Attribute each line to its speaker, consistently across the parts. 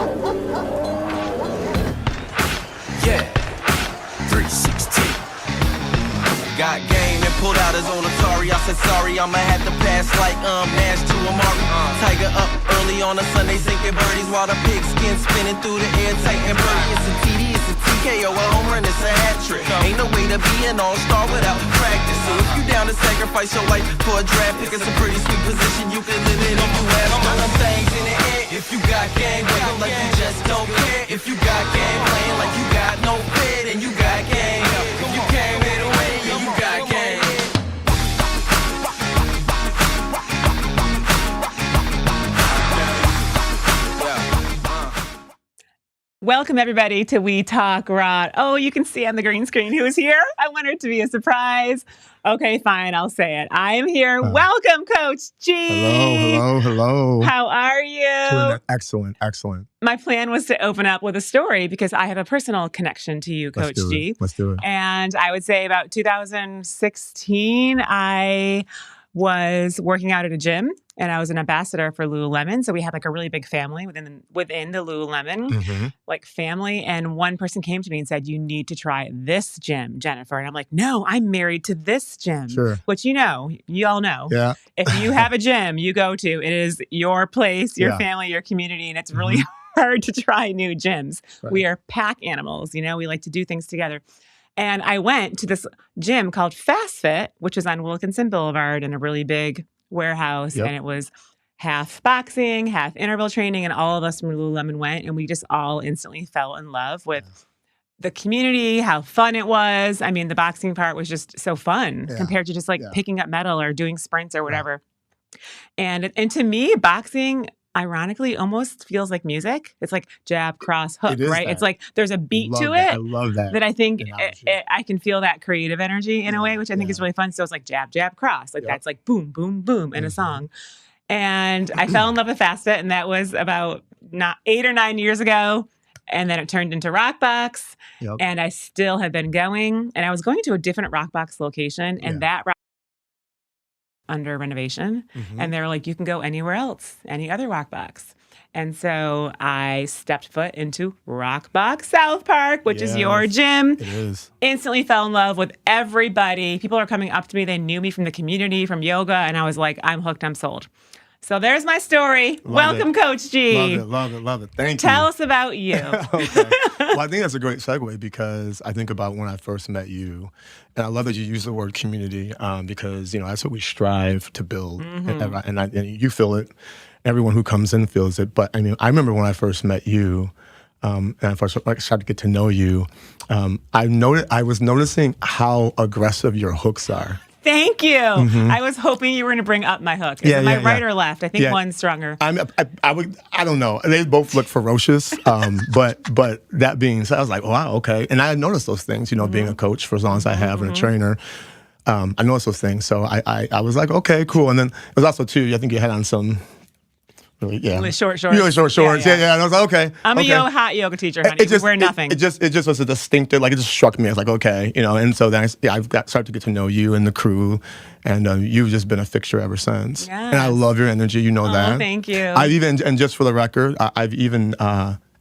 Speaker 1: Yeah, 316. Got game and pulled out his own Atari. I said sorry, I'ma have to pass like Nash to Amari. Tiger up early on a Sunday, sinking birdies while the pigskin spinning through the air, tight and birdie. It's a TD, it's a TKO, a home run, it's a hat trick. Ain't no way to be an all-star without practice. So if you down to sacrifice your life for a draft pick, it's a pretty sweet position you can live in if you have some things in the air. If you got game, wiggle like you just don't care. If you got game, playing like you got no fit, and you got game. If you came here to win, you got game.
Speaker 2: Welcome, everybody, to We Talk Rock. Oh, you can see on the green screen who's here. I want it to be a surprise. Okay, fine, I'll say it. I am here. Welcome, Coach G.
Speaker 3: Hello.
Speaker 2: How are you?
Speaker 3: Doing excellent.
Speaker 2: My plan was to open up with a story because I have a personal connection to you, Coach G.
Speaker 3: Let's do it.
Speaker 2: And I would say about 2016, I was working out at a gym and I was an ambassador for Lululemon. So we had like a really big family within the Lululemon like family. And one person came to me and said, "You need to try this gym, Jennifer." And I'm like, "No, I'm married to this gym."
Speaker 3: Sure.
Speaker 2: Which you all know.
Speaker 3: Yeah.
Speaker 2: If you have a gym you go to, it is your place, your family, your community. And it's really hard to try new gyms. Right. We are pack animals. We like to do things together. And I went to this gym called Fast Fit, which is on Wilkinson Boulevard in a really big warehouse. Yep. And it was half boxing, half interval training. And all of us from Lululemon went. And we just all instantly fell in love with the community, how fun it was. I mean, the boxing part was just so fun compared to just like picking up metal or doing sprints or whatever. And to me, boxing ironically almost feels like music. It's like jab, cross, hook, right? It's like there's a beat to it. I
Speaker 3: love that.
Speaker 2: That I think I can feel that creative energy in a way, which I think is really fun. So it's like jab, jab, cross. Like that's like boom, boom, boom in a song. And I fell in love with Fast Fit, and that was about 8 or 9 years ago. And then it turned into RockBox, and I still have been going. And I was going to a different RockBox location, and that under renovation. And they were like, "You can go anywhere else, any other RockBox." And so I stepped foot into RockBox South Park, which is your gym.
Speaker 3: It is.
Speaker 2: Instantly fell in love with everybody. People are coming up to me. They knew me from the community, from yoga. And I was like, I'm hooked, I'm sold. So there's my story. Welcome, Coach
Speaker 3: G. Love it. Thank you.
Speaker 2: Tell us about you.
Speaker 3: Okay. Well, I think that's a great segue because I think about when I first met you, and I love that you use the word community because that's what we strive to build, and you feel it. Everyone who comes in feels it. But I mean, I remember when I first met you, and I first started to get to know you. I was noticing how aggressive your hooks are.
Speaker 2: Thank you. I was hoping you were going to bring up my hook. Is it my right or left? I think one's stronger.
Speaker 3: I don't know. They both look ferocious. But that being said, I was like, wow, okay. And I had noticed those things, being a coach for as long as I have and a trainer. I noticed those things. So I was like, okay, cool. And then it was also too, I think you had on some really short shorts. Really short shorts. Yeah. And I was like, okay.
Speaker 2: I'm a hot yoga teacher, honey. We wear nothing.
Speaker 3: It just was a distinctive, it just struck me. I was like, okay, And so then I've started to get to know you and the crew, and you've just been a fixture ever since. Yes. And I love your energy. You know that.
Speaker 2: Thank you.
Speaker 3: And just for the record, I've even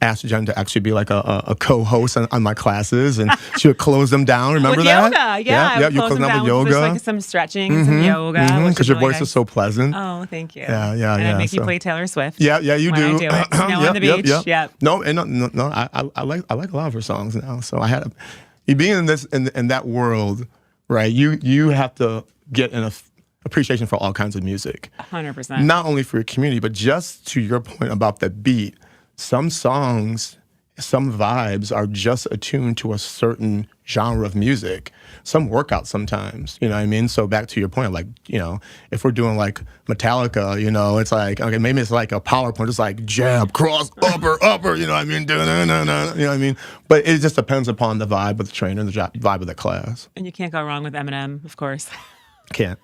Speaker 3: asked Jen to actually be like a co-host on my classes, and she would close them down. Remember
Speaker 2: with
Speaker 3: that?
Speaker 2: Yoga, yeah.
Speaker 3: You close them down with yoga.
Speaker 2: There's like some stretching and some yoga.
Speaker 3: Because your voice is so pleasant.
Speaker 2: Oh, thank you.
Speaker 3: Yeah.
Speaker 2: And I make you play Taylor Swift.
Speaker 3: Yeah, you do.
Speaker 2: I do it. Snow on the beach. Yep.
Speaker 3: No. I like a lot of her songs now. So you being in that world, right? You have to get an appreciation for all kinds of music.
Speaker 2: 100%.
Speaker 3: Not only for your community, but just to your point about the beat. Some songs, some vibes are just attuned to a certain genre of music. Some work out sometimes, you know what I mean? So back to your point, if we're doing like Metallica, it's like, okay, maybe it's like a PowerPoint, it's like jab, cross, upper, you know what I mean? You know what I mean? But it just depends upon the vibe of the trainer and the vibe of the class.
Speaker 2: And you can't go wrong with Eminem, of course.
Speaker 3: Can't.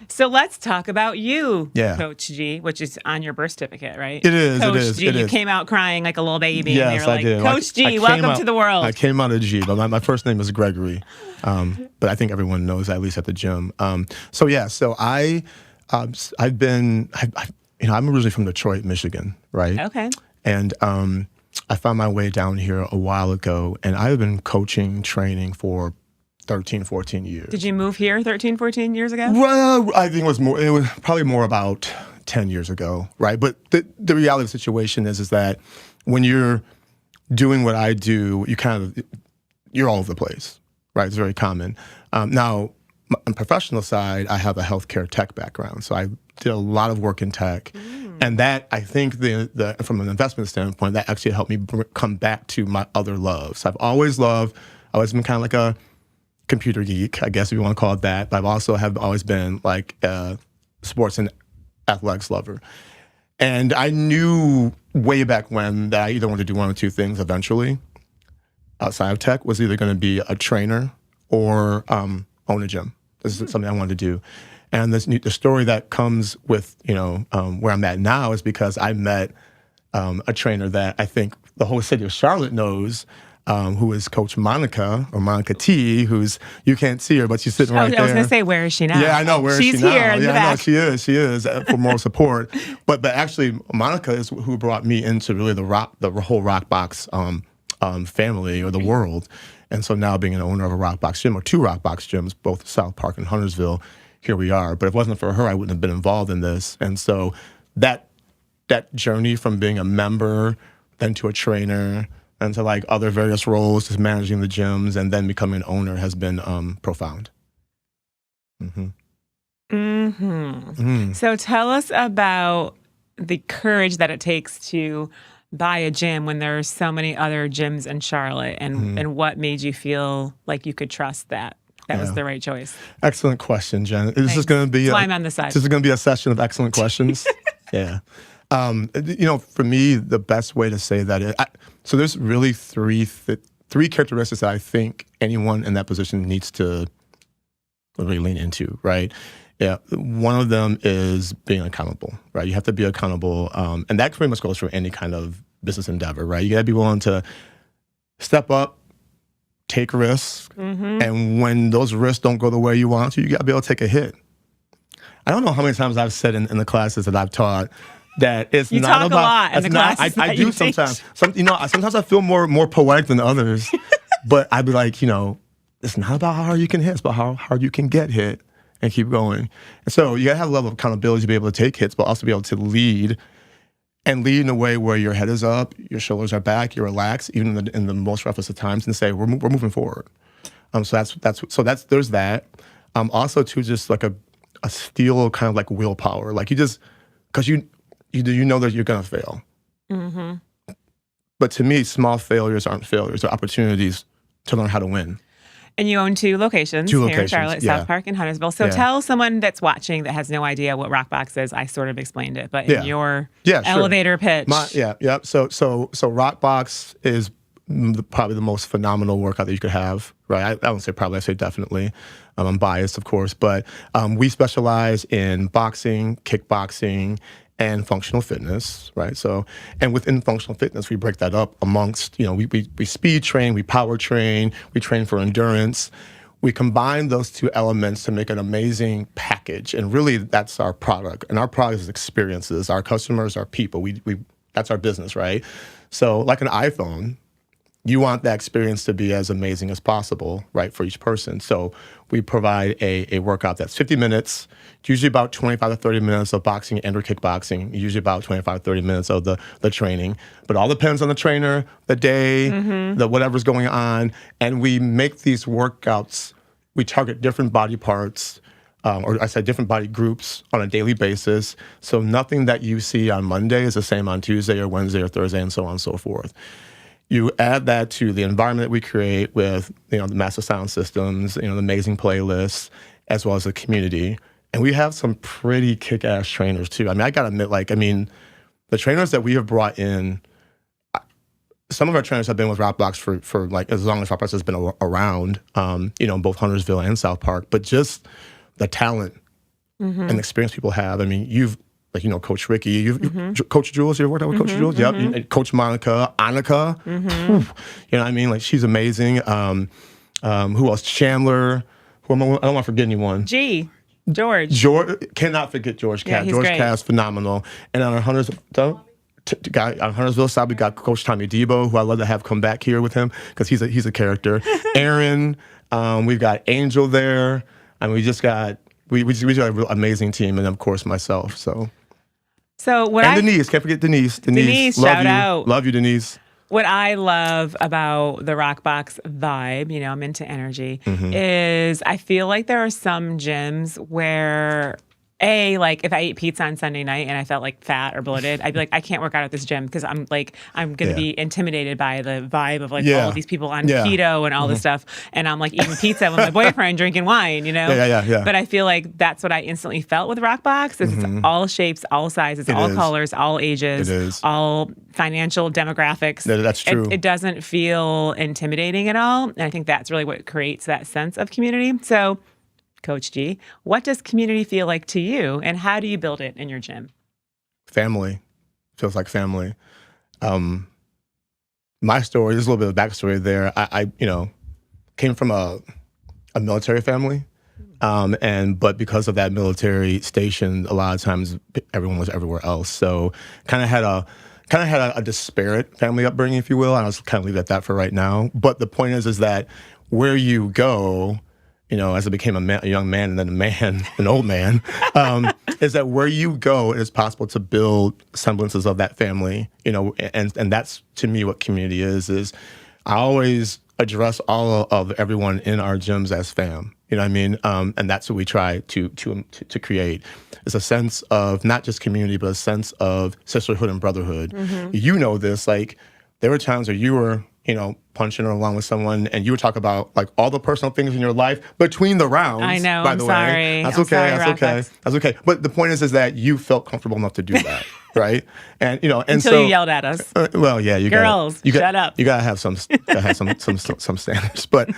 Speaker 2: So let's talk about you,
Speaker 3: Yeah.
Speaker 2: Coach G, which is on your birth certificate, right?
Speaker 3: It is.
Speaker 2: Coach G,
Speaker 3: it
Speaker 2: you
Speaker 3: is.
Speaker 2: came out crying like a little baby.
Speaker 3: Yes,
Speaker 2: and they were like,
Speaker 3: I did.
Speaker 2: Coach G, welcome to the world.
Speaker 3: I came out of G, but my first name is Gregory. But I think everyone knows that, at least at the gym. So I've been, I'm originally from Detroit, Michigan, right?
Speaker 2: Okay.
Speaker 3: And I found my way down here a while ago, and I've been coaching, training for 13, 14 years.
Speaker 2: Did you move here 13, 14 years ago?
Speaker 3: Well, I think it was probably more about 10 years ago, right? But the reality of the situation is that when you're doing what I do, you're all over the place, right? It's very common. Now, on the professional side, I have a healthcare tech background, so I did a lot of work in tech. And that, I think, from an investment standpoint, that actually helped me come back to my other loves. I've always been kind of like a computer geek, I guess if you want to call it that. But I've also always been like a sports and athletics lover. And I knew way back when that I either wanted to do one or two things eventually outside of tech, was either going to be a trainer or own a gym. This is something I wanted to do. And the story that comes with, where I'm at now is because I met a trainer that I think the whole city of Charlotte knows, who is Coach Monica, or Monica T, you can't see her, but she's sitting right there.
Speaker 2: I was going to say, where is she now?
Speaker 3: Yeah, I know, where is she now?
Speaker 2: She's here in the back.
Speaker 3: I know, she is for moral support. But actually, Monica is who brought me into really the whole RockBox family, or the world. And so now, being an owner of a RockBox gym, or two RockBox gyms, both South Park and Huntersville, here we are. But if it wasn't for her, I wouldn't have been involved in this. And so that journey from being a member, then to a trainer, and to like other various roles, just managing the gyms, and then becoming an owner has been profound.
Speaker 2: So tell us about the courage that it takes to buy a gym when there are so many other gyms in Charlotte, and what made you feel like you could trust that was the right choice?
Speaker 3: Excellent question, Jen. This is going to be
Speaker 2: I'm on the side.
Speaker 3: This is going to be a session of excellent questions. Yeah. For me, the best way to say that is, so there's really three characteristics that I think anyone in that position needs to really lean into, right? Yeah, one of them is being accountable, right? You have to be accountable, and that pretty much goes for any kind of business endeavor, right? You got to be willing to step up, take risks, and when those risks don't go the way you want to, you got to be able to take a hit. I don't know how many times I've said in the classes that I've taught that it's
Speaker 2: you
Speaker 3: not
Speaker 2: talk
Speaker 3: about.
Speaker 2: A lot in the classes
Speaker 3: I do sometimes. Sometimes I feel more poetic than others, but I'd be like, it's not about how hard you can hit; it's about how hard you can get hit and keep going. And so you gotta have a level of accountability to be able to take hits, but also be able to lead in a way where your head is up, your shoulders are back, you're relaxed, even in the most roughest of times, and say we're moving forward. So there's that. Also, too, just like a steel kind of like willpower, like because you know that you're gonna fail. But to me, small failures aren't failures; they're opportunities to learn how to win.
Speaker 2: And you own two locations here in Charlotte, South Park and Huntersville. So tell someone that's watching that has no idea what RockBox is. I sort of explained it, but in your elevator pitch.
Speaker 3: So RockBox is probably the most phenomenal workout that you could have, right? I don't say probably, I say definitely. I'm biased, of course, but we specialize in boxing, kickboxing, and functional fitness, right? So, and within functional fitness, we break that up amongst, we speed train, we power train, we train for endurance. We combine those two elements to make an amazing package, and really that's our product. And our product is experiences. Our customers are people. That's our business, right? So, like an iPhone, you want that experience to be as amazing as possible, right, for each person. So we provide a workout that's 50 minutes. It's usually about 25 to 30 minutes of boxing and or kickboxing, usually about 25 to 30 minutes of the training. But all depends on the trainer, the day, the whatever's going on. And we make these workouts, we target different body parts, or I said different body groups on a daily basis. So nothing that you see on Monday is the same on Tuesday or Wednesday or Thursday and so on and so forth. You add that to the environment that we create with, the massive sound systems, the amazing playlists, as well as the community. And we have some pretty kick-ass trainers too. I mean, I gotta admit, the trainers that we have brought in, some of our trainers have been with RockBox for as long as RockBox has been around, both Huntersville and South Park. But just the talent and experience people have. I mean, Coach Ricky, Coach Jules, you ever worked out with Coach Jules? Yep. And Coach Monica, Annika. You know what I mean? She's amazing. Who else? Chandler. I don't want to forget anyone.
Speaker 2: George.
Speaker 3: Cannot forget George Cass.
Speaker 2: Yeah,
Speaker 3: George
Speaker 2: great.
Speaker 3: Cass, phenomenal. And on our Hunters, guy on Huntersville side, we got Coach Tommy Debo, who I love to have come back here with him because he's a character. Aaron, we've got Angel there, and we just got a real amazing team, and of course myself. So Denise, can't forget Denise.
Speaker 2: Denise,
Speaker 3: love
Speaker 2: shout out.
Speaker 3: Love you, Denise.
Speaker 2: What I love about the RockBox vibe, I'm into energy, is I feel like there are some gyms where like if I ate pizza on Sunday night and I felt like fat or bloated, I'd be like, I can't work out at this gym because I'm going to be intimidated by the vibe of all of these people on keto and all this stuff. And I'm like eating pizza with my boyfriend, drinking wine,
Speaker 3: Yeah.
Speaker 2: But I feel like that's what I instantly felt with RockBox. Is it's all shapes, all sizes, all colors, all ages, all financial demographics.
Speaker 3: That's true.
Speaker 2: It doesn't feel intimidating at all. And I think that's really what creates that sense of community. So Coach G, what does community feel like to you, and how do you build it in your gym?
Speaker 3: Family. Feels like family. My story, there's a little bit of backstory there. I came from a military family, but because of that military station, a lot of times everyone was everywhere else. So kind of had a disparate family upbringing, if you will. And I'll just kind of leave it at that for right now. But the point is that where you go, as I became a young man and then an old man, is that where you go, it's possible to build semblances of that family, and that's to me what community is I always address all of everyone in our gyms as fam, you know what I mean? And that's what we try to create. It's a sense of not just community, but a sense of sisterhood and brotherhood. You know this, like there were times where you were, punching along with someone, and you would talk about like all the personal things in your life between the rounds.
Speaker 2: I know.
Speaker 3: By the way,
Speaker 2: sorry.
Speaker 3: That's
Speaker 2: I'm
Speaker 3: okay.
Speaker 2: sorry,
Speaker 3: That's okay. But the point is that you felt comfortable enough to do that, right? And and
Speaker 2: until you yelled at us.
Speaker 3: Well, yeah, you
Speaker 2: girls, shut up.
Speaker 3: You gotta have some standards. But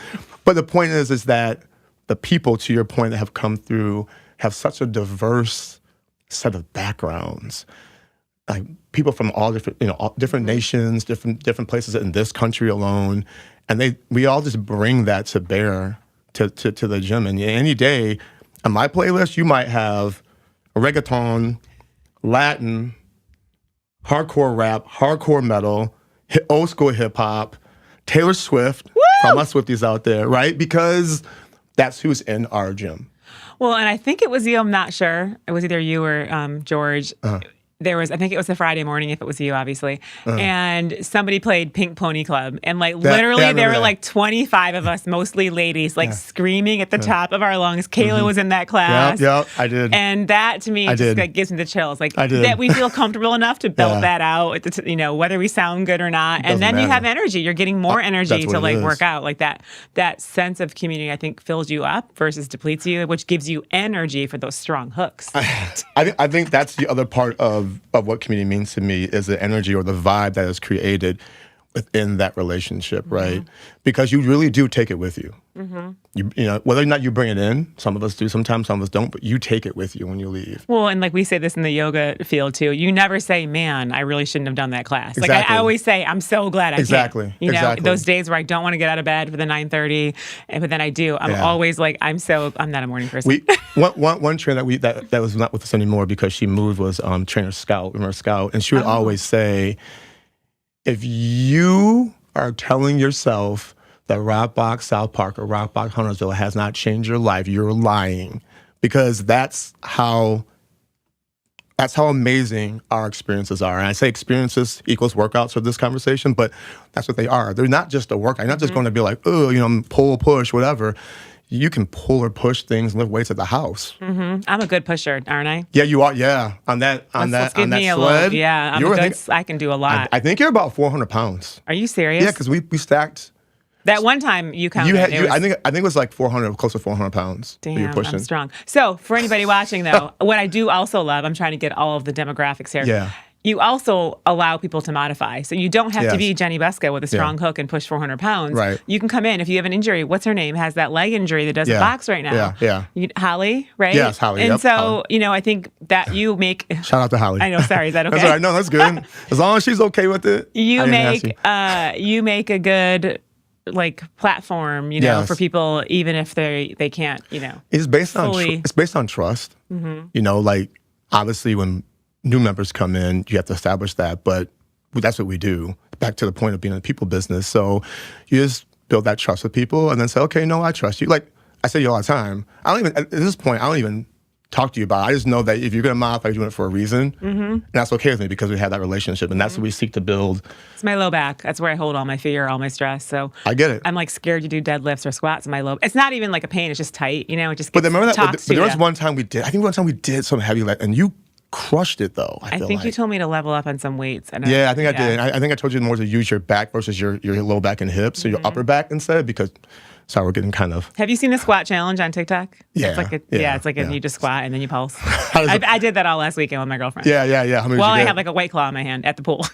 Speaker 3: the point is that the people, to your point, that have come through have such a diverse set of backgrounds. Like people from all different, all different nations, different places in this country alone, and we all just bring that to bear to the gym. And any day, on my playlist, you might have reggaeton, Latin, hardcore rap, hardcore metal, old school hip hop, Taylor Swift. Woo! For all my Swifties out there, right? Because that's who's in our gym.
Speaker 2: Well, and I think it was you. I'm not sure. It was either you or George. I think it was a Friday morning, if it was you, obviously. And somebody played Pink Pony Club. And literally there were like 25 of us, mostly ladies, screaming at the top of our lungs. Kayla was in that class.
Speaker 3: Yep, I did.
Speaker 2: And that to me just gives me the chills. Like
Speaker 3: I did.
Speaker 2: That we feel comfortable enough to belt that out, whether we sound good or not. And then you have energy. You're getting more energy to work out. Like that sense of community, I think, fills you up versus depletes you, which gives you energy for those strong hooks.
Speaker 3: I think that's the other part of what community means to me is the energy or the vibe that is created within that relationship, right? Because you really do take it with you. Whether or not you bring it in, some of us do sometimes, some of us don't, but you take it with you when you leave.
Speaker 2: Well, and we say this in the yoga field too, you never say, man, I really shouldn't have done that class.
Speaker 3: Exactly.
Speaker 2: I always say, I'm so glad I
Speaker 3: Exactly.
Speaker 2: came.
Speaker 3: Exactly.
Speaker 2: Those days where I don't want to get out of bed for the 9:30, but then I do. I'm always like, I'm not a morning person.
Speaker 3: One trainer that was not with us anymore because she moved was trainer Scout, remember Scout? And she would always say, if you are telling yourself that RockBox South Park or RockBox Huntersville has not changed your life, you're lying. Because that's how amazing our experiences are. And I say experiences equals workouts for this conversation, but that's what they are. They're not just a workout. You're not just going to be like, pull, push, whatever. You can pull or push things and lift weights at the house.
Speaker 2: I'm a good pusher, aren't I?
Speaker 3: Yeah, you are. Yeah, on that sled.
Speaker 2: I can do a lot.
Speaker 3: I think you're about 400 pounds.
Speaker 2: Are you serious?
Speaker 3: Yeah, because we stacked.
Speaker 2: That one time you counted.
Speaker 3: I think it was like 400, close to 400 pounds.
Speaker 2: Damn,
Speaker 3: you're pushing.
Speaker 2: I'm strong. So for anybody watching though, what I do also love, I'm trying to get all of the demographics here.
Speaker 3: Yeah.
Speaker 2: You also allow people to modify. So you don't have to be Jenny Busco with a strong hook and push 400 pounds.
Speaker 3: Right.
Speaker 2: You can come in. If you have an injury, what's her name? Has that leg injury that doesn't box right now.
Speaker 3: Yeah.
Speaker 2: Holly, right?
Speaker 3: Yes, Holly.
Speaker 2: And
Speaker 3: yep,
Speaker 2: so,
Speaker 3: Holly.
Speaker 2: I think that you make...
Speaker 3: Shout out to Holly.
Speaker 2: I know, sorry. Is that okay?
Speaker 3: That's all right. No, that's good. As long as she's okay with it.
Speaker 2: You make a good... platform, for people, even if they can't,
Speaker 3: It's based
Speaker 2: fully...
Speaker 3: on it's based on trust. Obviously when new members come in, you have to establish that. But that's what we do. Back to the point of being in the people business. So you just build that trust with people and then say, okay, no, I trust you. Like I say to you all the time, at this point, I don't even talk to you about it. I just know that if you're going to modify, you're doing it for a reason. And that's okay with me because we have that relationship. And that's what we seek to build.
Speaker 2: It's my low back. That's where I hold all my fear, all my stress. So
Speaker 3: I get it.
Speaker 2: I'm like scared to do deadlifts or squats in my low. It's not even like a pain. It's just tight. You know, it just gets
Speaker 3: But remember that?
Speaker 2: talks
Speaker 3: But
Speaker 2: to
Speaker 3: there was
Speaker 2: you.
Speaker 3: one time we did some heavy lift, and you crushed it though. I
Speaker 2: think you told me to level up on some weights. And
Speaker 3: I think I did. I think I told you more to use your back versus your low back and hips, so your upper back instead, because sorry, we're getting kind of.
Speaker 2: Have you seen the squat challenge on TikTok?
Speaker 3: Yeah.
Speaker 2: It's like you just squat and then you pulse. I did that all last weekend with my girlfriend.
Speaker 3: Yeah. How many
Speaker 2: Well,
Speaker 3: did you
Speaker 2: I
Speaker 3: get?
Speaker 2: had like a White Claw in my hand at the pool.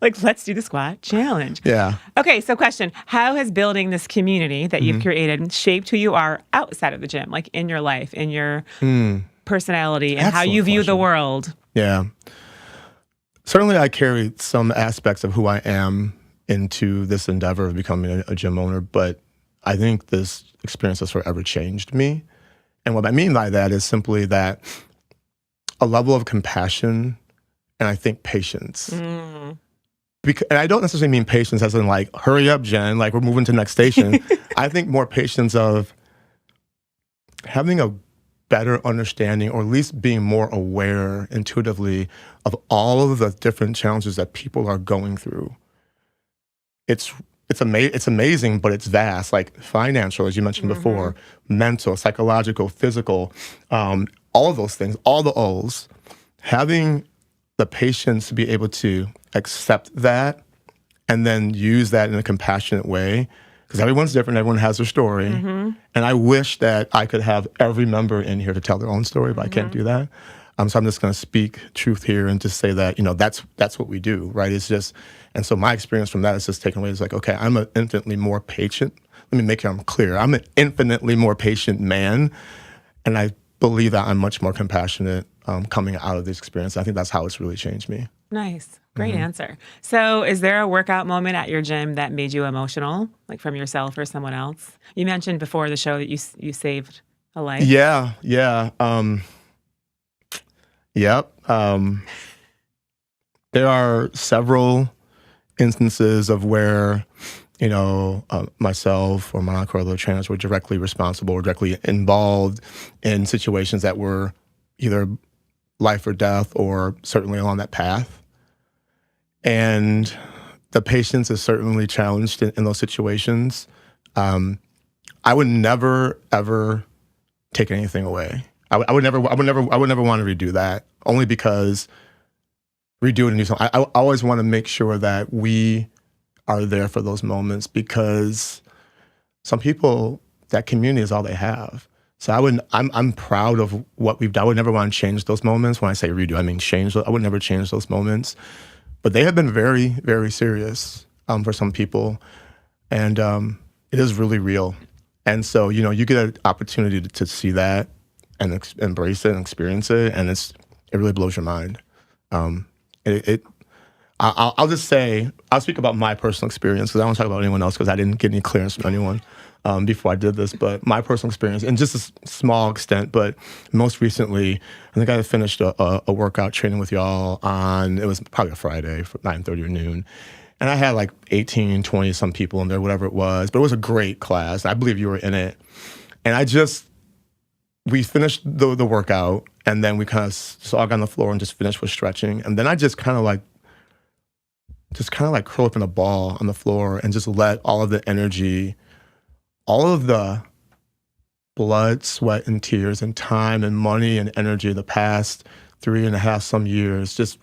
Speaker 2: Like, let's do the squat challenge.
Speaker 3: Yeah.
Speaker 2: Okay, so question. How has building this community that you've created shaped who you are outside of the gym, like in your life, in your personality, and how you view the world?
Speaker 3: Yeah. Certainly I carry some aspects of who I am into this endeavor of becoming a gym owner, but I think this experience has forever changed me. And what I mean by that is simply that a level of compassion and I think patience. And I don't necessarily mean patience as in like, hurry up, Jen, like we're moving to the next station. I think more patience of having a better understanding, or at least being more aware intuitively of all of the different challenges that people are going through. It's amazing, but it's vast, like financial, as you mentioned before, mental, psychological, physical, all of those things, all the O's. Having the patience to be able to accept that and then use that in a compassionate way, because everyone's different, everyone has their story. And I wish that I could have every member in here to tell their own story, but I can't do that. So I'm just going to speak truth here and just say that, that's what we do, right? It's just, and so my experience from that is just taken away. It's like, okay, I'm an infinitely more patient. Let me make sure I'm clear. I'm an infinitely more patient man. And I believe that I'm much more compassionate coming out of this experience. I think that's how it's really changed me.
Speaker 2: Nice. Great answer. So is there a workout moment at your gym that made you emotional, like from yourself or someone else? You mentioned before the show that you saved a life.
Speaker 3: Yeah. Yep. There are several instances of where, myself or Monica or other trainers were directly responsible or directly involved in situations that were either life or death or certainly along that path. And the patience is certainly challenged in those situations. I would never, ever take anything away. I would never want to redo that, only because redo it and do something. I always want to make sure that we are there for those moments, because some people, that community is all they have. So I'm proud of what we've done. I would never want to change those moments. When I say redo, I mean change. I would never change those moments. But they have been very, very serious for some people. And it is really real. And so, you get an opportunity to see that and embrace it and experience it. And it really blows your mind. I'll just say, I'll speak about my personal experience, because I don't talk about anyone else, because I didn't get any clearance from anyone before I did this. But my personal experience, in just a small extent, but most recently, I think I finished a workout training with y'all it was probably a Friday, for 9:30 or noon. And I had like 18, 20 some people in there, whatever it was. But it was a great class. I believe you were in it. And we finished the workout, and then we kind of sog on the floor and just finished with stretching. And then I just kind of like curl up in a ball on the floor and just let all of the energy, all of the blood, sweat, and tears, and time, and money, and energy of the past 3.5 some years just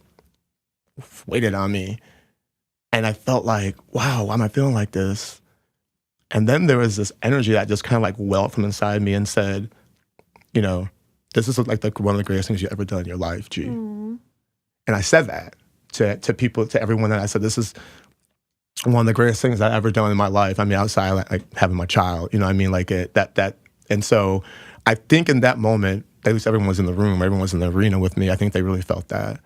Speaker 3: weighted on me. And I felt like, wow, why am I feeling like this? And then there was this energy that just kind of like welled from inside me and said, this is like one of the greatest things you've ever done in your life, G. And I said that to people, to everyone, that I said, this is one of the greatest things I've ever done in my life. I mean, outside like having my child, I mean, like that. And so I think in that moment, at least everyone was in the room, everyone was in the arena with me. I think they really felt that.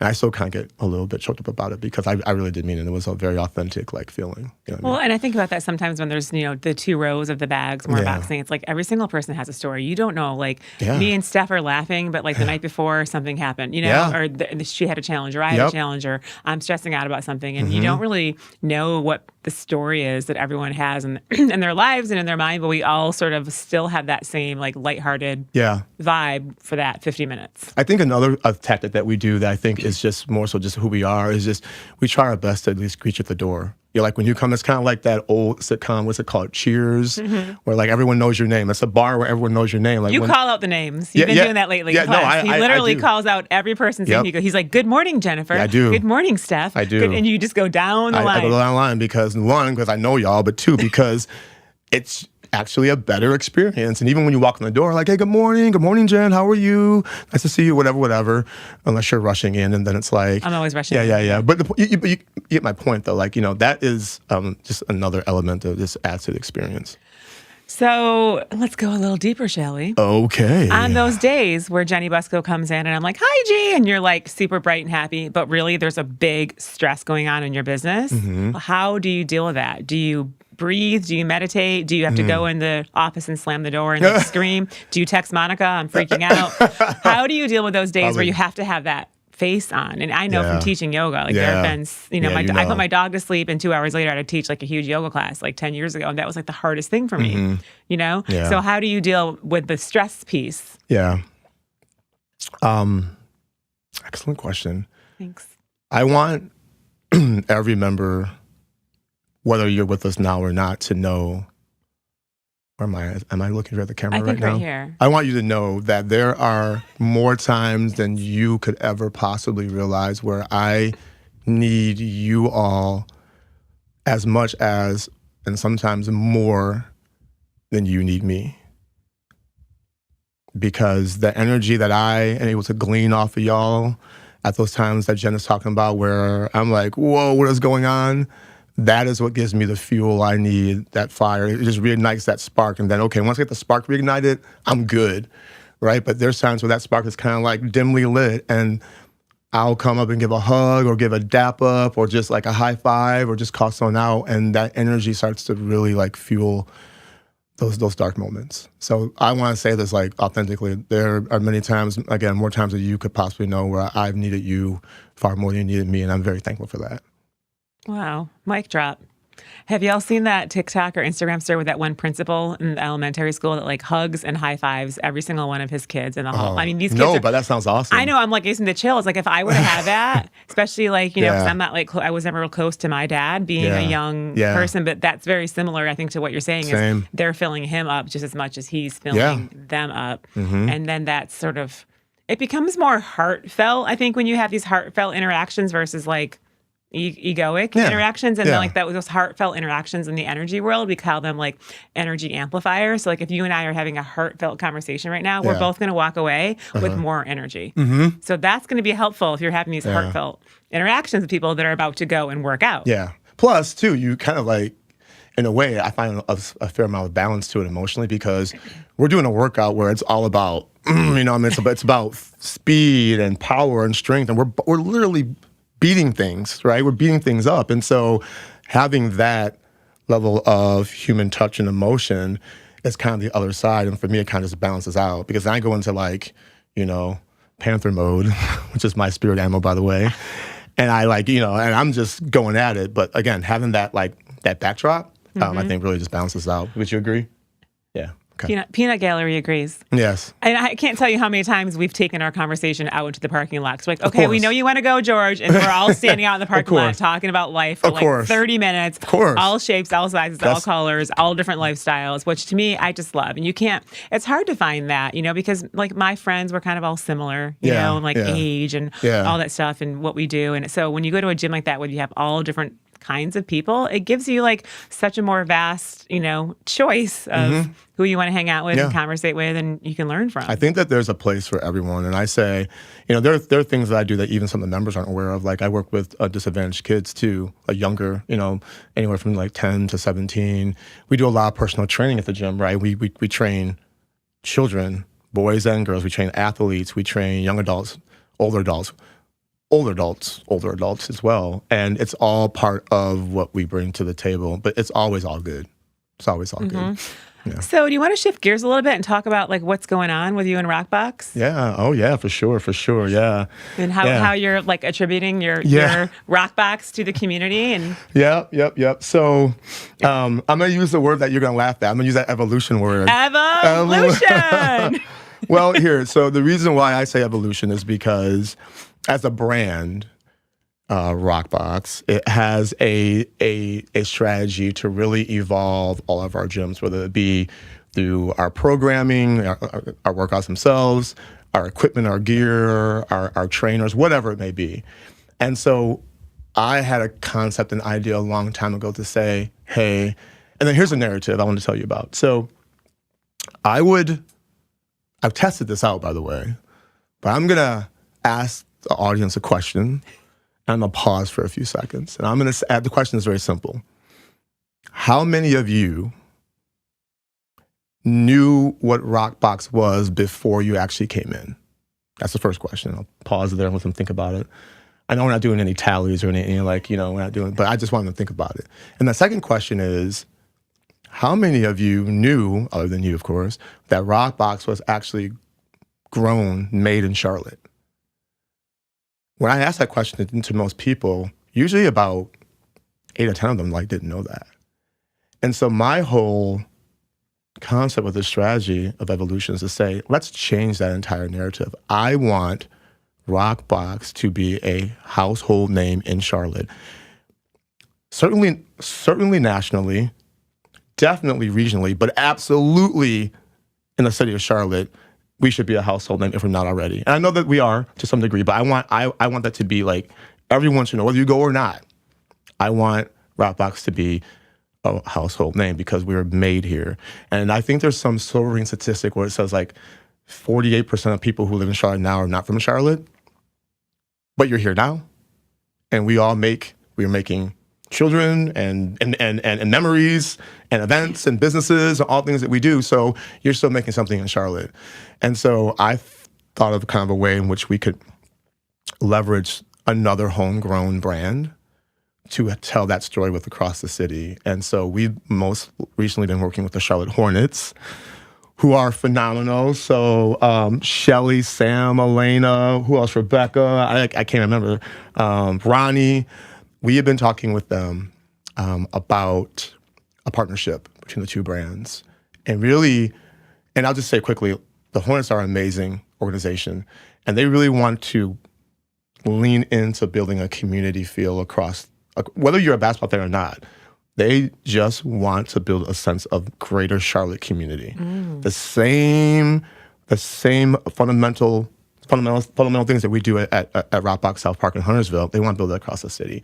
Speaker 3: And I still kind of get a little bit choked up about it because I really did mean it. It was a very authentic like feeling. You know what I mean?
Speaker 2: And I think about that sometimes when there's, the 2 rows of the bags when we're boxing. It's like every single person has a story. You don't know, like me and Steph are laughing, but like the night before something happened, or she had a challenge or I had a challenge or I'm stressing out about something. And you don't really know what the story is that everyone has in their lives and in their mind, but we all sort of still have that same like lighthearted vibe for that 50 minutes.
Speaker 3: I think another tactic that we do that I think is just more so just who we are is just we try our best to at least greet you at the door. You're like when you come, it's kind of like that old sitcom, what's it called? Cheers, where like everyone knows your name. It's a bar where everyone knows your name. Like
Speaker 2: call out the names. You've been doing that lately. In class. He literally calls out every person's name. He's like, "Good morning, Jennifer."
Speaker 3: Yeah, I do.
Speaker 2: Good morning, Steph.
Speaker 3: I do.
Speaker 2: And you just go down the line.
Speaker 3: I go down the line because one, because I know y'all, but two, because it's actually a better experience. And even when you walk in the door, like, hey, good morning, Jen, how are you? Nice to see you, whatever, unless you're rushing in, and then it's like...
Speaker 2: I'm always rushing in.
Speaker 3: Yeah. But you get my point, though. Like, that is just another element that just adds to the experience.
Speaker 2: So let's go a little deeper, shall we?
Speaker 3: Okay.
Speaker 2: On those days where Jenny Busco comes in and I'm like, hi, G, and you're like super bright and happy, but really there's a big stress going on in your business. How do you deal with that? Do you breathe? Do you meditate? Do you have to go in the office and slam the door and like scream? Do you text Monica? I'm freaking out. How do you deal with those days where you have to have that face on? And I know from teaching yoga, like there have been, I put my dog to sleep and 2 hours later I had to teach like a huge yoga class like 10 years ago. And that was like the hardest thing for me, So how do you deal with the stress piece?
Speaker 3: Yeah. Excellent question.
Speaker 2: Thanks.
Speaker 3: I want every member, whether you're with us now or not, to know, where am I? Am I looking at the camera right now?
Speaker 2: Right here.
Speaker 3: I want you to know that there are more times than you could ever possibly realize where I need you all as much as, and sometimes more than you need me. Because the energy that I am able to glean off of y'all at those times that Jen is talking about where I'm like, whoa, what is going on? That is what gives me the fuel I need, that fire. It just reignites that spark. And then, okay, once I get the spark reignited, I'm good, right? But there's times where that spark is kind of like dimly lit and I'll come up and give a hug or give a dap up or just like a high five or just call someone out. And that energy starts to really like fuel those dark moments. So I want to say this like authentically. There are many times, again, more times than you could possibly know where I've needed you far more than you needed me. And I'm very thankful for that.
Speaker 2: Wow. Mic drop. Have y'all seen that TikTok or Instagram story with that one principal in the elementary school that like hugs and high fives every single one of his kids in the hall? I mean, these kids
Speaker 3: but that sounds awesome.
Speaker 2: I know. I'm like getting the chills. Like if I were to have that, especially like, because I'm not like, I was never real close to my dad being a young person, but that's very similar, I think, to what you're saying. Is they're filling him up just as much as he's filling them up. And then that's sort of, it becomes more heartfelt, I think, when you have these heartfelt interactions versus like, egoic interactions, and then like those heartfelt interactions in the energy world, we call them like energy amplifiers. So like if you and I are having a heartfelt conversation right now, we're both going to walk away with more energy. So that's going to be helpful if you're having these heartfelt interactions with people that are about to go and work out. Yeah.
Speaker 3: Plus, too, you kind of like, in a way, I find a fair amount of balance to it emotionally because we're doing a workout where it's all about, it's about speed and power and strength, and we're literally beating things, right? We're beating things up. And so having that level of human touch and emotion is kind of the other side. And for me, it kind of just balances out because I go into like, Panther mode, which is my spirit animal, by the way. And I like, and I'm just going at it. But again, having that that backdrop, I think really just balances out. Would you agree? Yeah.
Speaker 2: Okay. Peanut Gallery agrees.
Speaker 3: Yes.
Speaker 2: And I can't tell you how many times we've taken our conversation out into the parking lot. So like, okay, we know you want to go, George. And we're all standing out in the parking lot talking about life for like 30 minutes.
Speaker 3: Of course.
Speaker 2: All shapes, all sizes, all colors, all different lifestyles, which to me, I just love. And it's hard to find that, because like my friends were kind of all similar, you know, and like age and all that stuff and what we do. And so when you go to a gym like that, where you have all different kinds of people, it gives you like such a more vast, choice of who you want to hang out with and conversate with, and you can learn from.
Speaker 3: I think that there's a place for everyone. And I say, there are things that I do that even some of the members aren't aware of. Like I work with disadvantaged kids too, younger, anywhere from like 10 to 17. We do a lot of personal training at the gym, right? We train children, boys and girls. We train athletes. We train young adults, older adults. older adults as well. And it's all part of what we bring to the table, but it's always all good. It's always all good. Yeah.
Speaker 2: So do you want to shift gears a little bit and talk about like what's going on with you and RockBox?
Speaker 3: Yeah. Oh yeah, for sure. Yeah.
Speaker 2: And how you're like attributing your RockBox to the community and
Speaker 3: Yep. So I'm gonna use the word that you're gonna laugh at. I'm gonna use that evolution word.
Speaker 2: Evolution.
Speaker 3: Well, so the reason why I say evolution is because as a brand, RockBox, it has a strategy to really evolve all of our gyms, whether it be through our programming, our workouts themselves, our equipment, our gear, our trainers, whatever it may be. And so I had a concept, an idea a long time ago to say, hey, and then here's a narrative I want to tell you about. So I've tested this out, by the way, but I'm going to ask the audience a question. I'm going to pause for a few seconds. And I'm going to add, the question is very simple. How many of you knew what RockBox was before you actually came in? That's the first question. I'll pause there and let them think about it. I know we're not doing any tallies or anything we're not doing, but I just want them to think about it. And the second question is, how many of you knew, other than you, of course, that RockBox was actually made in Charlotte? When I asked that question to most people, usually about 8 or 10 of them didn't know that. And so my whole concept with this strategy of evolution is to say, let's change that entire narrative. I want RockBox to be a household name in Charlotte. Certainly nationally, definitely regionally, but absolutely in the city of Charlotte, we should be a household name if we're not already. And I know that we are to some degree, but I want that to be like everyone should know, whether you go or not. I want RockBox to be a household name because we were made here. And I think there's some sobering statistic where it says 48% of people who live in Charlotte now are not from Charlotte, but you're here now. And we're making children and memories and events and businesses and all things that we do. So you're still making something in Charlotte. And so I thought of kind of a way in which we could leverage another homegrown brand to tell that story with across the city. And so we've most recently been working with the Charlotte Hornets, who are phenomenal. So Shelly, Sam, Elena, who else? Rebecca, I can't remember. Ronnie. We have been talking with them about a partnership between the two brands. And really, and I'll just say quickly, the Hornets are an amazing organization, and they really want to lean into building a community feel across, whether you're a basketball fan or not. They just want to build a sense of greater Charlotte community. The same fundamental things that we do at RockBox South Park in Huntersville, they want to build that across the city.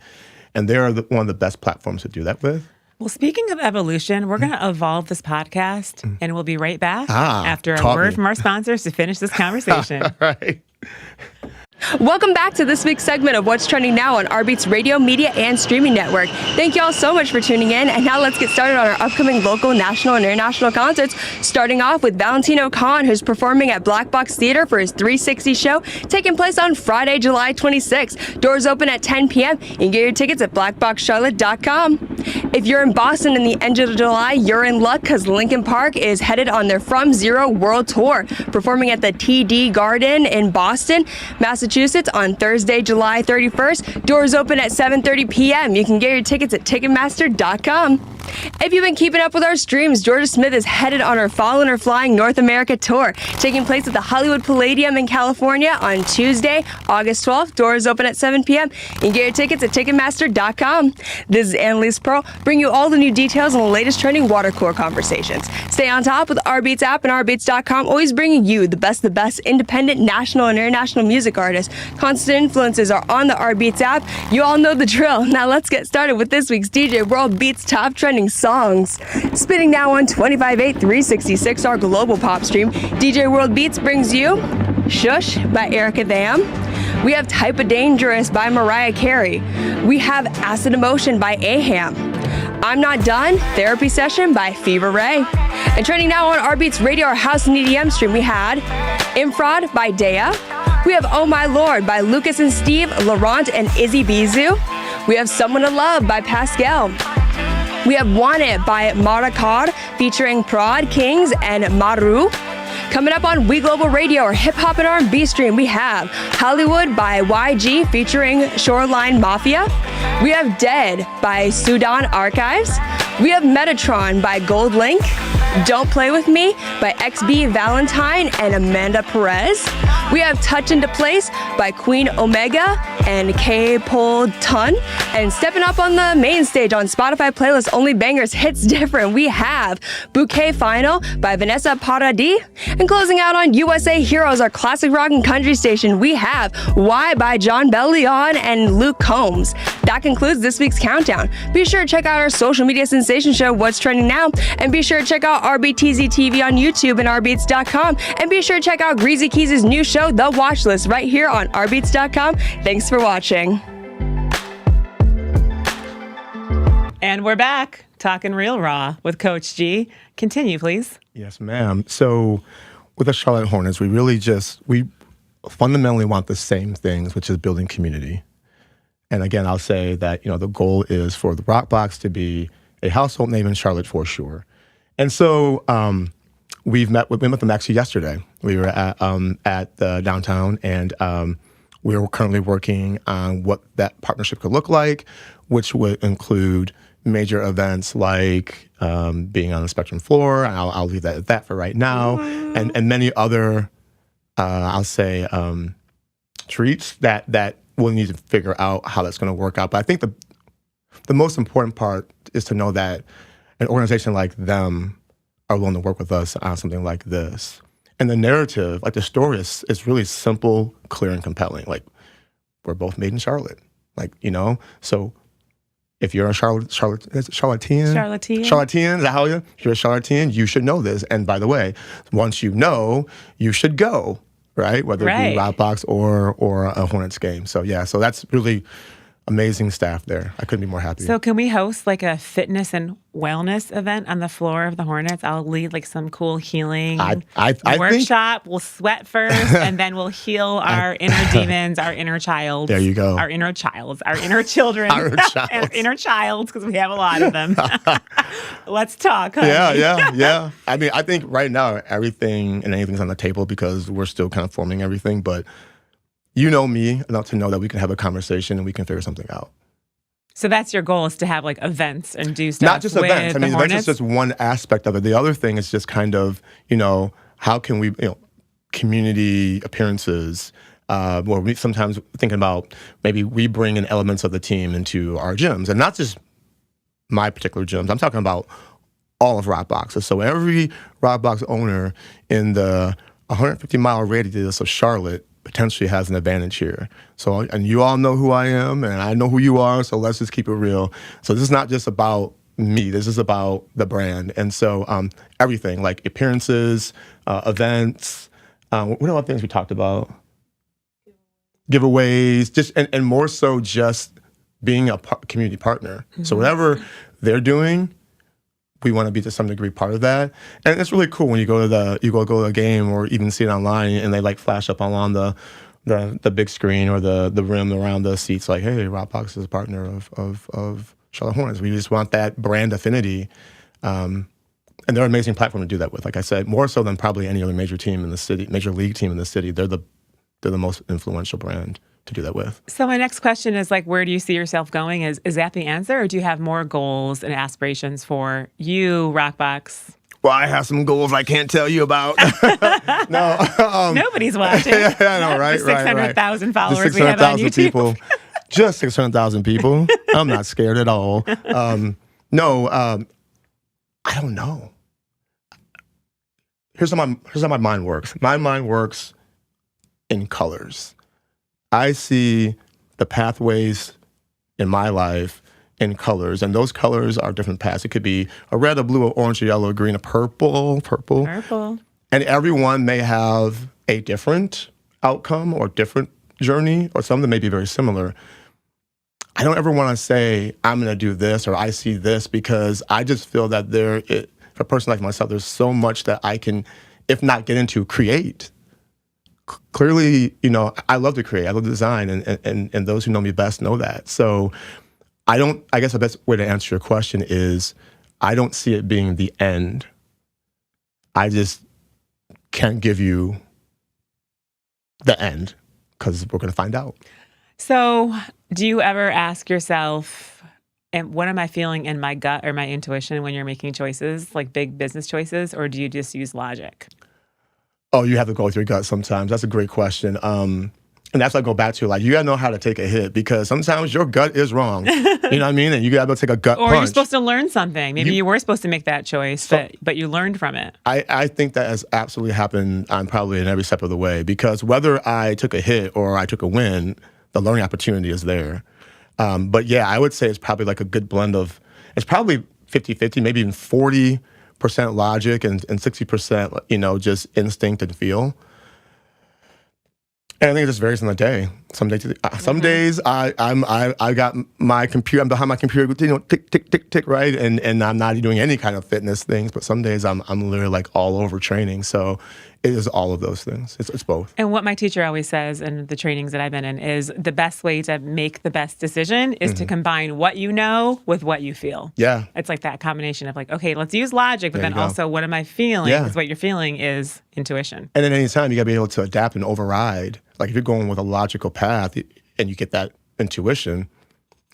Speaker 3: And they're one of the best platforms to do that with.
Speaker 2: Well, speaking of evolution, we're going to evolve this podcast, and we'll be right back after a word from our sponsors to finish this conversation.
Speaker 3: All right.
Speaker 4: Welcome back to this week's segment of What's Trending Now on rBeatz Radio, Media, and Streaming Network. Thank you all so much for tuning in, and now let's get started on our upcoming local, national, and international concerts, starting off with Valentino Khan, who's performing at Black Box Theater for his 360 show, taking place on Friday, July 26th. Doors open at 10 p.m. You can get your tickets at blackboxcharlotte.com. If you're in Boston in the end of July, you're in luck because Linkin Park is headed on their From Zero World Tour, performing at the TD Garden in Boston, Massachusetts on Thursday, July 31st. Doors open at 7:30 p.m. You can get your tickets at Ticketmaster.com. If you've been keeping up with our streams, Georgia Smith is headed on her Fallen or Flying North America tour, taking place at the Hollywood Palladium in California on Tuesday, August 12th. Doors open at 7 p.m. You can get your tickets at Ticketmaster.com. This is Annalise Pearl, bringing you all the new details on the latest trending water cooler conversations. Stay on top with the rBeatz app and rBeatz.com, always bringing you the best independent national and international music artists. Constant influences are on the rBeatz app. You all know the drill. Now let's get started with this week's DJ World Beats Top Trending Songs. Spinning now on 25/8 366, our global pop stream, DJ World Beats brings you Shush by Erica Tham. We have Type of Dangerous by Mariah Carey. We have Acid Emotion by Aham. I'm Not Done, Therapy Session by Fever Ray. And trending now on rBeatz Radio, our house and EDM stream, we had Infraud by Dea, We have Oh My Lord by Lucas and Steve, Laurent and Izzy Bizu. We have Someone to Love by Pascal. We have Want It by Marakar featuring Prod Kings and Maru. Coming up on We Global Radio, or Hip Hop and R&B stream, we have Hollywood by YG featuring Shoreline Mafia. We have Dead by Sudan Archives. We have Metatron by Gold Link. Don't Play With Me by XB Valentine and Amanda Perez. We have Touch Into Place by Queen Omega and K. Pol Ton. And stepping up on the main stage on Spotify playlist Only Bangers Hits Different, we have Bouquet Final by Vanessa Paradis. And closing out on USA Heroes, our classic rock and country station, we have Why by John Bellion and Luke Combs. That concludes this week's countdown. Be sure to check out our social media sensation show, What's Trending Now, and be sure to check out RBTZ TV on YouTube and rBeatz.com, and be sure to check out Greasy Keys' new show, The Watch List, right here on rBeatz.com. Thanks for watching.
Speaker 2: And we're back talking real raw with Coach G. Continue, please.
Speaker 3: Yes, ma'am. So with the Charlotte Hornets, we fundamentally want the same things, which is building community. And again, I'll say that, the goal is for the RockBox to be a household name in Charlotte for sure. And so we met them actually yesterday. We were at the downtown, and we were currently working on what that partnership could look like, which would include major events like being on the Spectrum floor. I'll leave that at that for right now, and many other, I'll say, treats that we'll need to figure out how that's going to work out. But I think the most important part is to know that an organization like them are willing to work with us on something like this. And the narrative, like the story, is really simple, clear, and compelling. Like, we're both made in Charlotte. So if you're a Charlottean, is that how you? If you're a Charlottean, you should know this. And by the way, once you know, you should go, right? Whether it be RockBox or a Hornets game. So that's really amazing staff there. I couldn't be more happy.
Speaker 2: So can we host like a fitness and wellness event on the floor of the Hornets? I'll lead like some cool healing workshop. We'll sweat first, and then we'll heal our inner demons, our inner child.
Speaker 3: There you go.
Speaker 2: Our inner childs, our inner children, our inner childs, because we have a lot of them. Let's talk, honey.
Speaker 3: Yeah. I mean, I think right now everything and anything's on the table because we're still kind of forming everything, but you know me enough to know that we can have a conversation and we can figure something out.
Speaker 2: So that's your goal, is to have like events and do stuff.
Speaker 3: Not just
Speaker 2: with
Speaker 3: events. I mean,
Speaker 2: Hornets?
Speaker 3: events is just one aspect of it. The other thing is just kind of, how can we, community appearances, where we sometimes thinking about maybe we bring in elements of the team into our gyms, and not just my particular gyms. I'm talking about all of RockBoxes. So every RockBox owner in the 150-mile radius of Charlotte potentially has an advantage here. So, and you all know who I am, and I know who you are, so let's just keep it real. So this is not just about me, this is about the brand. And so everything, like appearances, events, what are other things we talked about? Giveaways, just and more so just being a community partner. Mm-hmm. So whatever they're doing, we want to be to some degree part of that. And it's really cool when you go to a game or even see it online and they like flash up along the big screen or the rim around the seats like, hey, RockBox is a partner of Charlotte Hornets. We just want that brand affinity. And they're an amazing platform to do that with. Like I said, more so than probably any other major team in the city, major league team in the city. They're the most influential brand to do that with.
Speaker 2: So my next question is like, where do you see yourself going? Is that the answer, or do you have more goals and aspirations for you, RockBox?
Speaker 3: Well, I have some goals I can't tell you about. No,
Speaker 2: nobody's watching.
Speaker 3: Yeah, I know, right?
Speaker 2: The 600,000 followers
Speaker 3: we
Speaker 2: have on YouTube.
Speaker 3: People, just 600,000 people. I'm not scared at all. I don't know. Here's how my mind works. My mind works in colors. I see the pathways in my life in colors, and those colors are different paths. It could be a red, a blue, a orange, a yellow, a green, a purple. And everyone may have a different outcome or different journey, or some of them may be very similar. I don't ever want to say, I'm going to do this or I see this, because I just feel that for a person like myself, there's so much that I can, if not get into, create clearly, I love to create. I love to design, and those who know me best know that. So I guess the best way to answer your question is I don't see it being the end. I just can't give you the end because we're going to find out.
Speaker 2: So do you ever ask yourself, and what am I feeling in my gut or my intuition when you're making choices, like big business choices, or do you just use logic?
Speaker 3: Oh, you have to go with your gut sometimes. That's a great question. And that's what I go back to. Like, you got to know how to take a hit because sometimes your gut is wrong. You know what I mean? And you got to be able to take a gut punch.
Speaker 2: Or you're supposed to learn something. Maybe you were supposed to make that choice, but you learned from it.
Speaker 3: I think that has absolutely happened probably in every step of the way because whether I took a hit or I took a win, the learning opportunity is there. But yeah, I would say it's probably like a good blend of, it's probably 50-50, maybe even 40% logic and 60%, just instinct and feel. And I think it just varies on the day. Some days I got my computer. I'm behind my computer, tick tick tick tick, right, and I'm not doing any kind of fitness things. But some days I'm literally like all over training. So it is all of those things. It's both.
Speaker 2: And what my teacher always says in the trainings that I've been in is the best way to make the best decision is to combine what you know with what you feel.
Speaker 3: Yeah,
Speaker 2: it's like that combination of like, okay, let's use logic, but then also what am I feeling? Because what you're feeling is intuition.
Speaker 3: And at any time you got to be able to adapt and override. Like if you're going with a logical path and you get that intuition,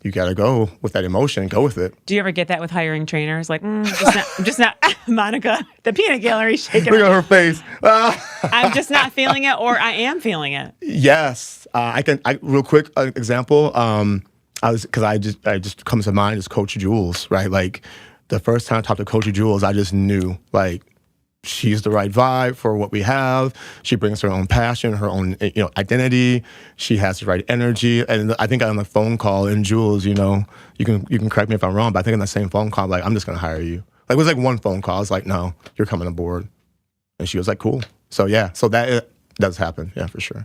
Speaker 3: you got to go with that emotion, go with it.
Speaker 2: Do you ever get that with hiring trainers? Like, I'm just not, Monica, the peanut gallery shaking.
Speaker 3: Look at her face.
Speaker 2: I'm just not feeling it, or I am feeling it.
Speaker 3: Yes. Real quick example. I just comes to mind is Coach Jules, right? Like the first time I talked to Coach Jules, I just knew like, she's the right vibe for what we have. She brings her own passion, her own identity. She has the right energy. And I think on the phone call in Jules, you can correct me if I'm wrong, but I think in the same phone call, like, I'm just gonna hire you. Like it was like one phone call. I was like, no, you're coming aboard. And she was like, cool. So yeah, so that does happen. Yeah, for sure.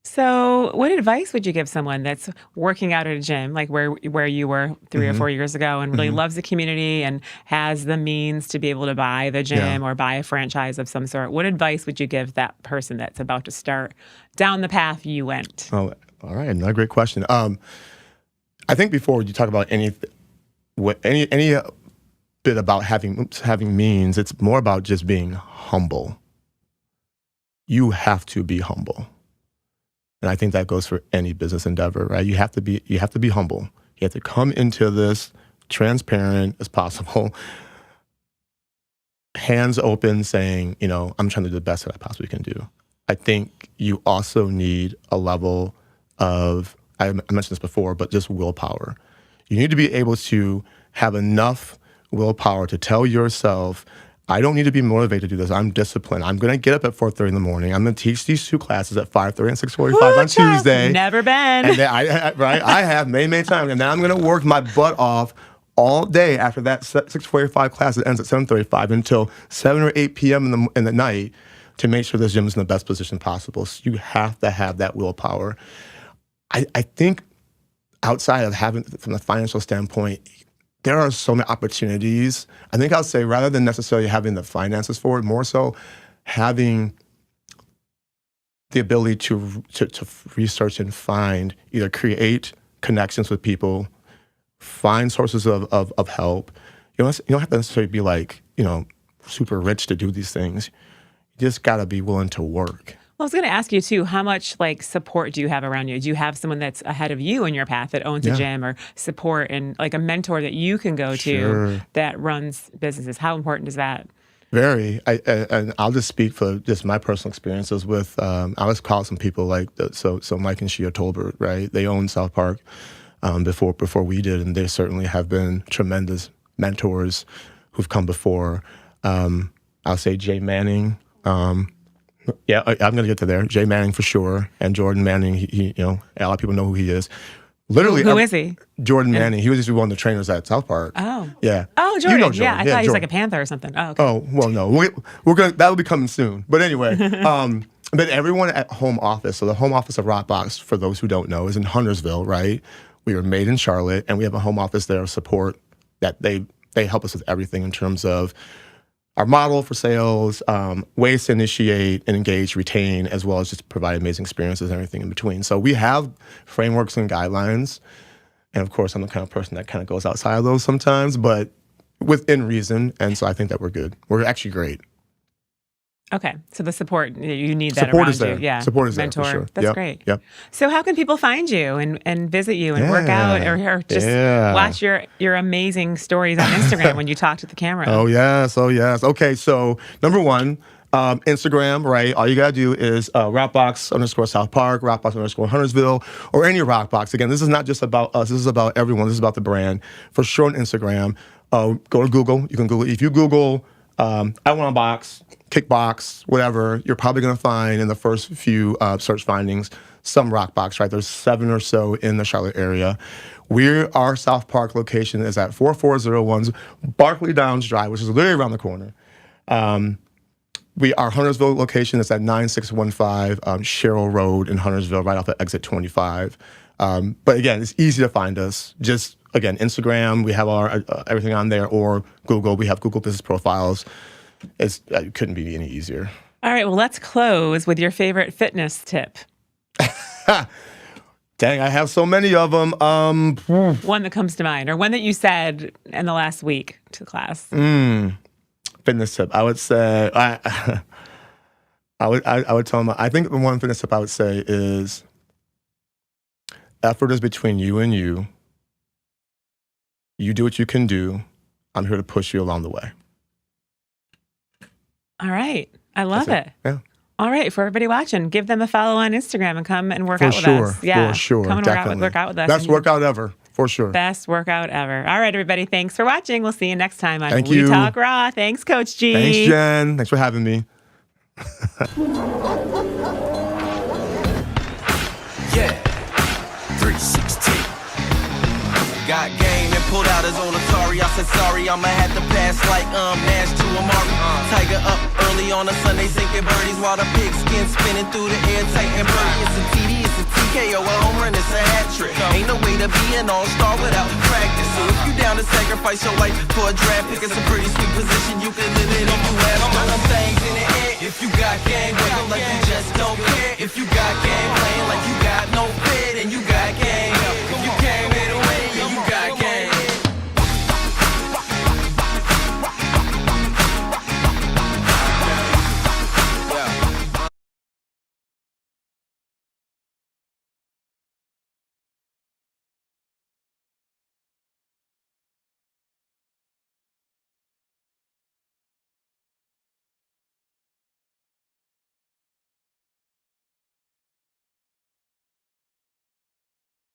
Speaker 2: So what advice would you give someone that's working out at a gym, like where you were 3 or 4 years ago and really loves the community and has the means to be able to buy the gym or buy a franchise of some sort? What advice would you give that person that's about to start down the path you went?
Speaker 3: Oh, all right. Another great question. I think before you talk about any bit about having means, it's more about just being humble. You have to be humble. And I think that goes for any business endeavor, right? You have to be humble. You have to come into this transparent as possible, hands open, saying, I'm trying to do the best that I possibly can do. I think you also need a level of, I mentioned this before, but just willpower. You need to be able to have enough willpower to tell yourself, I don't need to be motivated to do this. I'm disciplined. I'm going to get up at 4:30 in the morning. I'm going to teach these 2 classes at 5:30 and 6:45 on Tuesday.
Speaker 2: Never been.
Speaker 3: And then I have many times. And then I'm going to work my butt off all day after that 6:45 class that ends at 7:35 until 7 or 8 p.m. in the night to make sure this gym is in the best position possible. So you have to have that willpower. I think outside of having, from the financial standpoint, there are so many opportunities. I think I'll say rather than necessarily having the finances for it, more so having the ability to research and find, either create connections with people, find sources of help. You don't have to necessarily be like, super rich to do these things. You just got to be willing to work.
Speaker 2: Well, I was going to ask you too, how much support do you have around you? Do you have someone that's ahead of you in your path that owns a gym, or support and like a mentor that you can go to that runs businesses? How important is that? Very.
Speaker 3: And I'll just speak for just my personal experiences with, I was called some people like, so Mike and Shia Tolbert, right? They owned South Park before we did, and they certainly have been tremendous mentors who've come before. I'll say Jay Manning. Yeah, I'm going to get to there. Jay Manning for sure, and Jordan Manning. He a lot of people know who he is. Literally,
Speaker 2: who is he?
Speaker 3: Jordan Manning. He was just one of the trainers at South Park.
Speaker 2: Oh,
Speaker 3: yeah.
Speaker 2: Oh, Jordan.
Speaker 3: Jordan.
Speaker 2: Yeah, I thought he was like a Panther or something. Oh, okay.
Speaker 3: Oh, well, no. We're gonna, that'll be coming soon. But anyway, but everyone at home office. So the home office of RockBox, for those who don't know, is in Huntersville, right? We were made in Charlotte, and we have a home office there of support that they help us with everything in terms of our model for sales, ways to initiate and engage, retain, as well as just provide amazing experiences and everything in between. So we have frameworks and guidelines. And of course, I'm the kind of person that kind of goes outside of those sometimes, but within reason. And so I think that we're good. We're actually great.
Speaker 2: Okay. So the support, you need that
Speaker 3: Support
Speaker 2: around
Speaker 3: is there.
Speaker 2: you. Yeah.
Speaker 3: Support is
Speaker 2: Mentor.
Speaker 3: there for sure.
Speaker 2: That's great.
Speaker 3: Yep.
Speaker 2: So how can people find you and visit you and work out or just watch your amazing stories on Instagram when you talk to the camera?
Speaker 3: Oh, yes. Okay, so number one, Instagram, right? All you got to do is RockBox _South Park, RockBox _Huntersville, or any RockBox. Again, this is not just about us. This is about everyone. This is about the brand. For sure on Instagram, go to Google. You can Google. If you Google, I want a box, kickbox, whatever, you're probably going to find in the first few search findings some RockBox, right? There's 7 or so in the Charlotte area. Our South Park location is at 4401 Barkley Downs Drive, which is literally around the corner. Our Huntersville location is at 9615 Sherrill Road in Huntersville, right off of exit 25. But again, it's easy to find us. Just, again, Instagram, we have our everything on there, or Google. We have Google business profiles. It couldn't be any easier.
Speaker 2: All right, well, let's close with your favorite fitness tip.
Speaker 3: Dang, I have so many of them.
Speaker 2: One that comes to mind, or one that you said in the last week to class.
Speaker 3: Fitness tip. I would say I would tell them. I think the one fitness tip I would say is effort is between you and you. You do what you can do. I'm here to push you along the way.
Speaker 2: All right. I love it.
Speaker 3: Yeah.
Speaker 2: All right. For everybody watching, give them a follow on Instagram and come and work out with us. Yeah.
Speaker 3: For sure.
Speaker 2: Come and work out with us.
Speaker 3: Best workout ever. For sure.
Speaker 2: Best workout ever. All right, everybody. Thanks for watching. We'll see you next time on
Speaker 3: Thank
Speaker 2: We
Speaker 3: you.
Speaker 2: Talk Raw. Thanks, Coach G.
Speaker 3: Thanks, Jen. Thanks for having me.
Speaker 1: Yeah, 316. Got game and pulled out his own Atari. I said sorry, I'ma have to pass like Nash to Amari. Tiger up early on a Sunday, sinking birdies while the pigskin spinning through the air, tight and birdie. It's a TD, it's a TKO, a home run, it's a hat trick. Ain't no way to be an all-star without practice. So if you down to sacrifice your life for a draft pick, it's a pretty sweet position. You can live it if you have some things in the air. If you got game, wake up like you just don't care. If you got game,